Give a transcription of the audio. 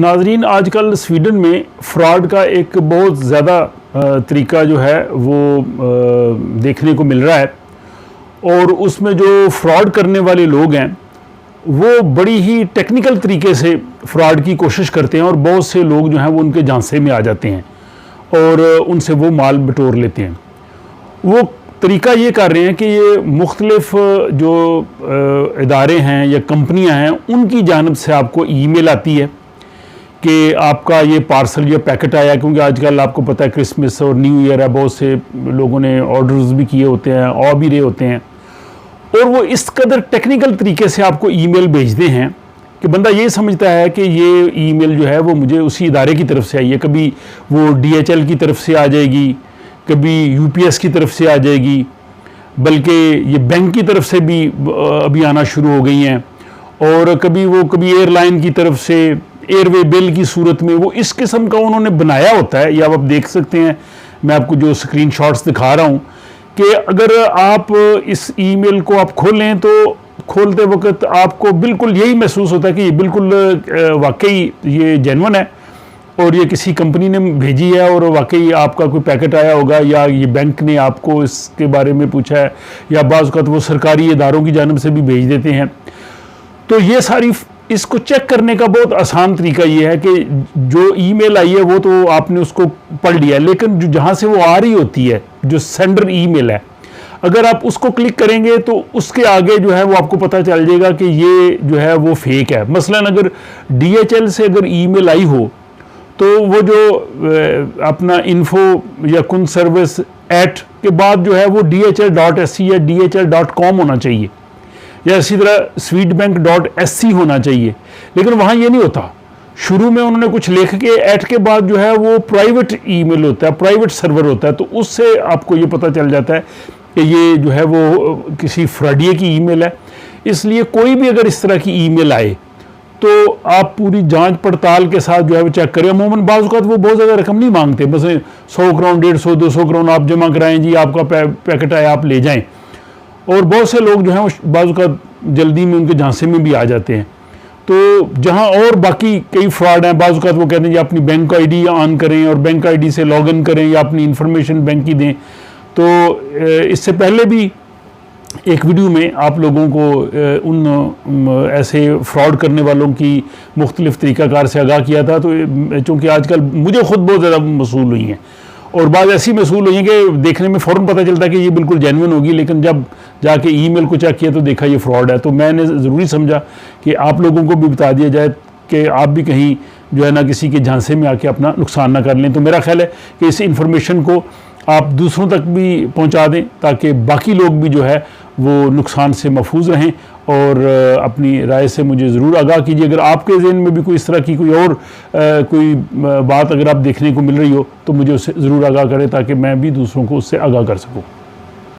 नाजरीन, आजकल स्वीडन में फ़्रॉड का एक बहुत ज़्यादा तरीका जो है वो देखने को मिल रहा है। और उसमें जो फ़्रॉड करने वाले लोग हैं वो बड़ी ही टेक्निकल तरीके से फ़्रॉड की कोशिश करते हैं और बहुत से लोग जो हैं वो उनके झांसे में आ जाते हैं और उनसे वो माल बटोर लेते हैं। वो तरीका ये कर रहे हैं कि ये मुख्तलिफ जो इदारे हैं या कंपनियां हैं उनकी जानिब से आपको ईमेल आती है कि आपका ये पार्सल या पैकेट आया, क्योंकि आजकल आपको पता है क्रिसमस और न्यू ईयर है, बहुत से लोगों ने ऑर्डर्स भी किए होते हैं, आ भी रहे होते हैं, और वो इस कदर टेक्निकल तरीके से आपको ईमेल भेजते हैं कि बंदा ये समझता है कि ये ईमेल जो है वो मुझे उसी इदारे की तरफ से आई है। कभी वो DHL की तरफ से आ जाएगी, कभी UPS की तरफ से आ जाएगी, बल्कि ये बैंक की तरफ से भी अभी आना शुरू हो गई हैं, और कभी एयरलाइन की तरफ से एयरवे बिल की सूरत में। वो इस किस्म का उन्होंने बनाया होता है, या आप देख सकते हैं, मैं आपको जो स्क्रीनशॉट्स दिखा रहा हूँ कि अगर आप इस ईमेल को आप खोलें तो खोलते वक्त आपको बिल्कुल यही महसूस होता है कि ये बिल्कुल वाकई ये जेन्युइन है और ये किसी कंपनी ने भेजी है और वाकई आपका कोई पैकेट आया होगा, या ये बैंक ने आपको इसके बारे में पूछा है, या बाज़ औक़ात वो सरकारी इदारों की जानिब से भी भेज देते हैं। तो ये सारी इसको चेक करने का बहुत आसान तरीका ये है कि जो ईमेल आई है वो तो आपने उसको पढ़ लिया, लेकिन जो जहाँ से वो आ रही होती है, जो सेंडर ईमेल है, अगर आप उसको क्लिक करेंगे तो उसके आगे जो है वो आपको पता चल जाएगा कि ये जो है वो फेक है। मसलन अगर DHL से अगर ईमेल आई हो तो वो जो अपना इन्फो या कुन सर्विस एट के बाद जो है वो DHL.SC या DHL.com होना चाहिए, या इसी तरह swedbank.SC होना चाहिए, लेकिन वहाँ ये नहीं होता। शुरू में उन्होंने कुछ लिख के एट के बाद जो है वो प्राइवेट ईमेल होता है, प्राइवेट सर्वर होता है, तो उससे आपको ये पता चल जाता है कि ये जो है वो किसी फ्रॉडिये की ईमेल है। इसलिए कोई भी अगर इस तरह की ईमेल आए तो आप पूरी जांच पड़ताल के साथ जो है वो चेक करें। अमूमन बाज़ औक़ात वो बहुत ज़्यादा रकम नहीं मांगते, बस 100 करोड़ 150 200 करोड़ आप जमा कराएं जी, आपका पैकेट आया आप ले जाएं। और बहुत से लोग जो हैं वो बाज़ औक़ात जल्दी में उनके झांसे में भी आ जाते हैं। तो जहां और बाकी कई फ्रॉड हैं, बाज़ औक़ात वो कहते हैं जी अपनी बैंक ID ऑन करें और बैंक ID से लॉगिन करें या अपनी इंफॉर्मेशन बैंक की दें। तो इससे पहले भी एक वीडियो में आप लोगों को उन ऐसे फ्रॉड करने वालों की मुख्तलिफ तरीक़ाकार से आगाह किया था। तो चूँकि आजकल मुझे ख़ुद बहुत ज़्यादा मसूल हुई हैं, और बाज़ ऐसी मसूल हुई हैं कि देखने में फ़ौरन पता चलता है कि ये बिल्कुल जेन्युइन होगी, लेकिन जब जाके ईमेल को चेक किया तो देखा ये फ्रॉड है। तो मैंने ज़रूरी समझा कि आप लोगों को भी बता दिया जाए कि आप भी कहीं जो है ना किसी के झांसे में आके अपना नुकसान ना कर लें। तो मेरा ख्याल है कि इस इंफॉर्मेशन को आप दूसरों तक भी पहुंचा दें ताकि बाकी लोग भी जो है वो नुकसान से महफूज रहें, और अपनी राय से मुझे ज़रूर आगाह कीजिए। अगर आपके ज़हन में भी कोई इस तरह की कोई और कोई बात अगर आप देखने को मिल रही हो तो मुझे उससे ज़रूर आगाह करें ताकि मैं भी दूसरों को उससे आगाह कर सकूँ।